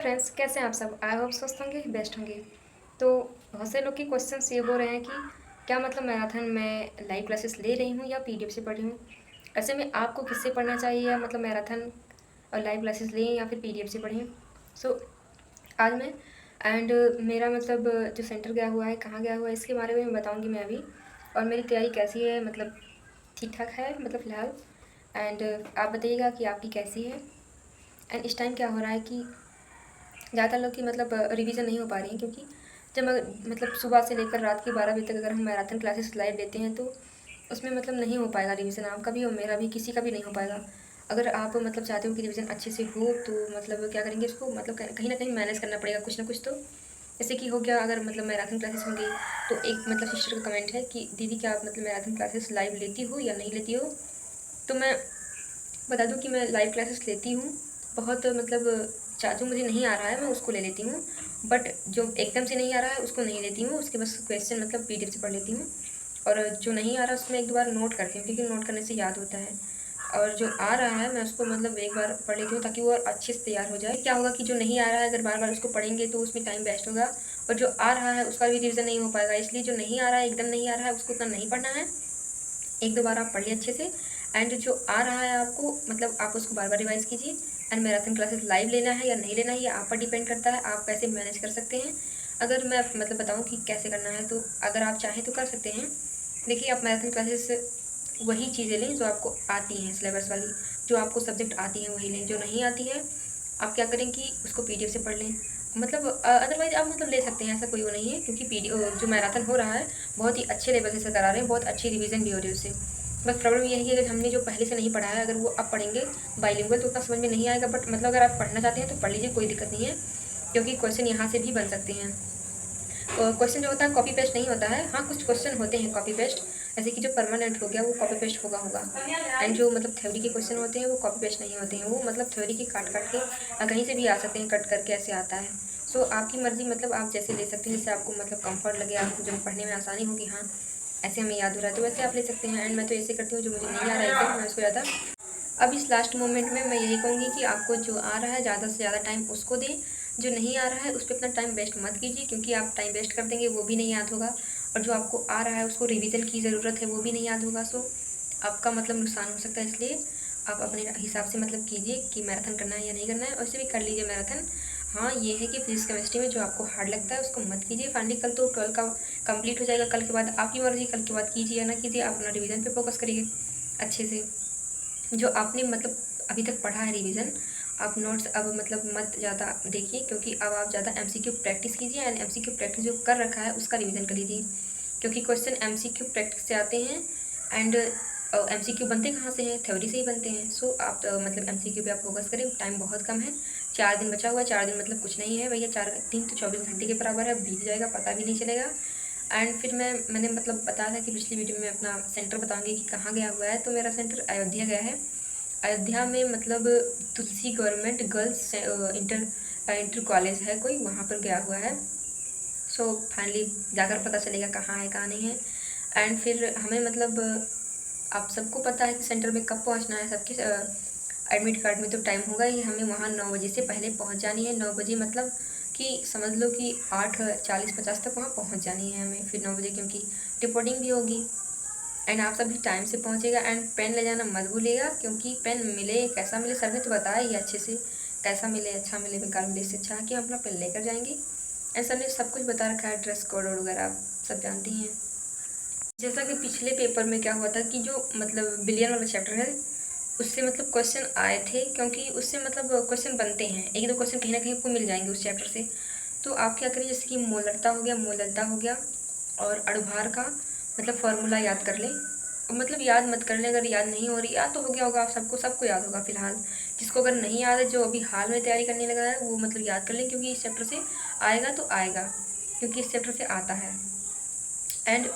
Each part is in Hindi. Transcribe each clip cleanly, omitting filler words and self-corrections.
फ्रेंड्स कैसे हैं आप सब? आई होप स्वस्थ होंगे, बेस्ट होंगे। तो बहुत से लोग के क्वेश्चंस ये हो रहे हैं कि क्या मतलब मैराथन में लाइव क्लासेस ले रही हूँ या पीडीएफ से पढ़ रही हूँ। ऐसे में आपको किससे पढ़ना चाहिए, या मतलब मैराथन और लाइव क्लासेस लें या फिर पीडीएफ से पढ़ें। सो आज मैं एंड मेरा मतलब जो सेंटर गया हुआ है, कहाँ गया हुआ है, इसके बारे में बताऊँगी मैं अभी। और मेरी तैयारी कैसी है, मतलब ठीक ठाक है मतलब फ़िलहाल। एंड आप बताइएगा कि आपकी कैसी है। एंड इस टाइम क्या हो रहा है कि ज़्यादातर लोग की मतलब रिवीजन नहीं हो पा रही है, क्योंकि जब मतलब सुबह से लेकर रात के 12 बजे तक अगर हम मैराथन क्लासेस लाइव लेते हैं तो उसमें मतलब नहीं हो पाएगा रिवीजन। आपका भी और मेरा भी, किसी का भी नहीं हो पाएगा। अगर आप मतलब चाहते हो कि रिवीजन अच्छे से हो तो मतलब क्या करेंगे, इसको मतलब कहीं ना कहीं मैनेज करना पड़ेगा कुछ ना कुछ। तो जैसे कि हो गया, अगर मतलब मैराथन क्लासेस होंगी तो एक मतलब सिस्टर का कमेंट है कि दीदी क्या आप मतलब मैराथन क्लासेस लाइव लेती हो या नहीं लेती हो। तो मैं बता दूं कि मैं लाइव क्लासेस लेती हूँ। बहुत मतलब जो मुझे नहीं आ रहा है मैं उसको ले लेती हूँ, बट जो एकदम से नहीं आ रहा है उसको नहीं लेती हूँ। उसके बस क्वेश्चन मतलब पीडीएफ से पढ़ लेती हूँ, और जो नहीं आ रहा उसमें एक दो बार नोट करती हूँ, क्योंकि नोट करने से याद होता है। और जो आ रहा है मैं उसको मतलब एक बार पढ़ लेती हूँ, ताकि वो और अच्छे से तैयार हो जाए। क्या होगा कि जो नहीं आ रहा है अगर बार बार उसको पढ़ेंगे तो उसमें टाइम वेस्ट होगा, और जो आ रहा है उसका भी रिविज़न नहीं हो पाएगा। इसलिए जो नहीं आ रहा है, एकदम नहीं आ रहा है, उसको उतना नहीं पढ़ना है। एक दो बार आप पढ़िए अच्छे से, एंड जो आ रहा है आपको मतलब आप उसको बार बार रिवाइज कीजिए। एंड मैराथन क्लासेस लाइव लेना है या नहीं लेना है ये आप पर डिपेंड करता है, आप कैसे मैनेज कर सकते हैं। अगर मैं मतलब बताऊं कि कैसे करना है, तो अगर आप चाहें तो कर सकते हैं। देखिए, आप मैराथन क्लासेस वही चीज़ें लें जो आपको आती हैं, सिलेबस वाली जो आपको सब्जेक्ट आती हैं वही लें। जो नहीं आती है आप क्या करें कि उसको पीडीएफ से पढ़ लें। मतलब अदरवाइज आप मतलब ले सकते हैं, ऐसा कोई वो नहीं है, क्योंकि जो मैराथन हो रहा है बहुत ही अच्छे लेवल से करा रहे हैं, बहुत अच्छी रिवीजन भी हो रही है उससे। बस प्रॉब्लम यही है कि अगर हमने जो पहले से नहीं पढ़ा है, अगर वो अब पढ़ेंगे बाइलिंगुअल तो उतना समझ में नहीं आएगा। बट मतलब अगर आप पढ़ना चाहते हैं तो पढ़ लीजिए, कोई दिक्कत नहीं है, क्योंकि क्वेश्चन यहाँ से भी बन सकते हैं। क्वेश्चन जो होता है कॉपी पेस्ट नहीं होता है। हाँ, कुछ क्वेश्चन होते हैं कॉपी पेस्ट, जैसे कि जो परमानेंट हो गया वो कॉपी पेस्ट होगा। एंड जो मतलब थ्योरी के क्वेश्चन होते हैं वो कॉपी पेस्ट नहीं होते हैं, वो मतलब थ्योरी की काट काट के कहीं से भी आ सकते हैं, कट करके ऐसे आता है। सो आपकी मर्ज़ी, मतलब आप जैसे ले सकते हैं, जैसे आपको मतलब कंफर्ट लगे, आपको जो पढ़ने में आसानी होगी, हाँ ऐसे हमें याद हो रहा है तो वैसे आप ले सकते हैं। एंड मैं तो ऐसे करती हूँ, जो मुझे नहीं आ रहा है एकदम मैं उसको ज़्यादा, अब इस लास्ट मोमेंट में मैं यही कहूँगी कि आपको जो आ रहा है ज़्यादा से ज़्यादा टाइम उसको दें। जो नहीं आ रहा है उस पर इतना टाइम वेस्ट मत कीजिए, क्योंकि आप टाइम वेस्ट कर देंगे वो भी नहीं याद होगा, और जो आपको आ रहा है उसको रिवीजन की ज़रूरत है वो भी नहीं याद होगा। सो आपका मतलब नुकसान हो सकता है। इसलिए आप अपने हिसाब से मतलब कीजिए कि मैराथन करना है या नहीं करना है, और भी कर लीजिए मैराथन। हाँ, ये है कि फिजिक्स केमिस्ट्री में जो आपको हार्ड लगता है उसको मत कीजिए। फाइनली कल तो 12 का कंप्लीट हो जाएगा, कल के बाद आपकी मर्ज़ी, कल के बाद कीजिए या ना कीजिए, आप अपना रिवीजन पे फोकस करिए अच्छे से। जो आपने मतलब अभी तक पढ़ा है रिवीजन, आप नोट्स अब मतलब मत ज़्यादा देखिए, क्योंकि अब आप ज़्यादा एमसीक्यू प्रैक्टिस कीजिए, एंड एमसीक्यू प्रैक्टिस जो कर रखा है उसका रिवीजन कर लीजिए, क्योंकि क्वेश्चन एमसीक्यू प्रैक्टिस से आते हैं। एंड एमसीक्यू बनते कहाँ से हैं, थ्योरी से ही बनते हैं। सो आप मतलब एमसीक्यू पे आप फोकस करें। टाइम बहुत कम है, 4 दिन बचा हुआ है। 4 दिन मतलब कुछ नहीं है भैया, 4 दिन तो 24 घंटे के बराबर है, बीत जाएगा पता भी नहीं चलेगा। एंड फिर मैंने मतलब बताया था कि पिछली वीडियो में अपना सेंटर बताऊंगी कि कहाँ गया हुआ है। तो मेरा सेंटर अयोध्या गया है। अयोध्या में मतलब Tulsi government girls inter inter college है कोई, वहाँ पर गया हुआ है। सो फाइनली जाकर पता चलेगा कहाँ है कहाँ नहीं है। एंड फिर हमें मतलब आप सबको पता है कि सेंटर में कब पहुँचना है। सबके एडमिट कार्ड में तो टाइम होगा ही, हमें वहाँ 9 बजे से पहले पहुँच जानी है। 9 बजे मतलब कि समझ लो कि 8:40-50 तक वहाँ पहुँच जानी है हमें, फिर 9 बजे, क्योंकि रिपोर्टिंग भी होगी। एंड आप सभी टाइम से पहुँचेगा। एंड पेन ले जाना मत भूलिएगा, क्योंकि पेन मिले कैसा मिले, सर ने तो बताया ही अच्छे से, कैसा मिले अच्छा मिले बेकार मिले, इससे अच्छा है कि हम अपना पेन लेकर जाएंगे। एंड सर ने सब कुछ बता रखा है, ड्रेस कोड वगैरह आप सब जानती हैं। जैसा कि पिछले पेपर में क्या हुआ था कि जो मतलब बिलियन वाला चैप्टर है उससे मतलब क्वेश्चन आए थे, क्योंकि उससे मतलब क्वेश्चन बनते हैं, एक दो क्वेश्चन कहीं ना कहीं आपको मिल जाएंगे उस चैप्टर से। तो आप क्या करें, जैसे कि मोलरता हो गया और अणुभार का मतलब फार्मूला याद कर लें। मतलब याद मत कर लें, अगर याद नहीं हो रही, याद तो हो गया होगा आप सबको, सबको याद होगा फिलहाल। जिसको अगर नहीं याद है, जो अभी हाल में तैयारी करने लगा है, वो मतलब याद कर लें, क्योंकि इस चैप्टर से आएगा तो आएगा, क्योंकि इस चैप्टर से आता है। एंड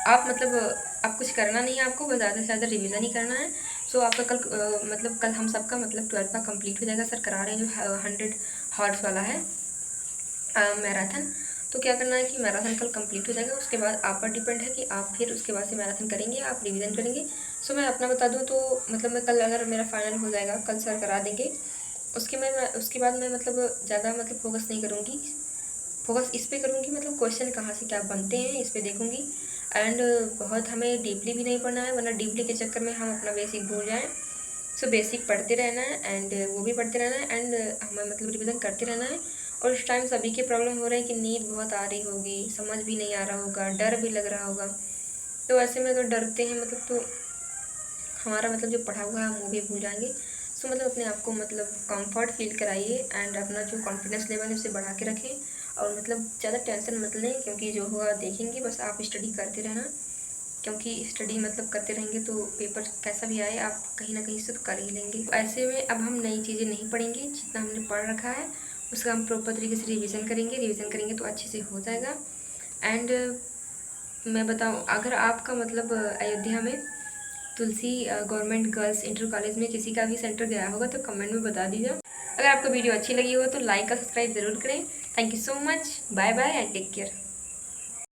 आप मतलब आप कुछ करना नहीं है, आपको बस ज़्यादा से ज़्यादा रिवीजन ही करना है। सो आपका कल मतलब कल हम सबका मतलब 12 का कंप्लीट हो जाएगा। सर करा रहे हैं जो 100 हॉर्स वाला है मैराथन। तो क्या करना है कि मैराथन कल कंप्लीट हो जाएगा, उसके बाद आप पर डिपेंड है कि आप फिर उसके बाद से मैराथन करेंगे, आप रिवीजन करेंगे। सो मैं अपना बता दूं तो मतलब मैं कल, अगर मेरा फाइनल हो जाएगा कल सर करा देंगे, उसके बाद मैं मतलब ज़्यादा मतलब फोकस नहीं करूँगी, फोकस इस पे करूँगी मतलब क्वेश्चन कहाँ से क्या बनते हैं इस पे देखूँगी। एंड बहुत हमें डीपली भी नहीं पढ़ना है, वरना डीपली के चक्कर में हम अपना बेसिक भूल जाएँ। सो बेसिक पढ़ते रहना है एंड वो भी पढ़ते रहना है एंड हमें मतलब रिवीजन करते रहना है। और इस टाइम सभी की प्रॉब्लम हो रही है कि नींद बहुत आ रही होगी, समझ भी नहीं आ रहा होगा, डर भी लग रहा होगा। तो ऐसे में अगर डरते हैं मतलब तो हमारा मतलब जो पढ़ा हुआ है हम वो भी भूल जाएंगे। सो मतलब अपने आप को मतलब कंफर्ट फील कराइए एंड अपना जो कॉन्फिडेंस लेवल है उसे बढ़ा के रखें। और मतलब ज़्यादा टेंशन मत लें, क्योंकि जो होगा देखेंगे, बस आप स्टडी करते रहना। क्योंकि स्टडी मतलब करते रहेंगे तो पेपर कैसा भी आए आप कहीं ना कहीं से तो कर ही लेंगे। तो ऐसे में अब हम नई चीज़ें नहीं पढ़ेंगे, जितना हमने पढ़ रखा है उसका हम प्रॉपर तरीके से रिवीजन करेंगे तो अच्छे से हो जाएगा। एंड मैं बताऊं, अगर आपका मतलब अयोध्या में तुलसी गवर्नमेंट गर्ल्स इंटर कॉलेज में किसी का भी सेंटर गया होगा तो कमेंट में बता दीजिए। अगर आपको वीडियो अच्छी लगी हो तो लाइक और सब्सक्राइब ज़रूर करें। Thank you so much, bye bye and take care.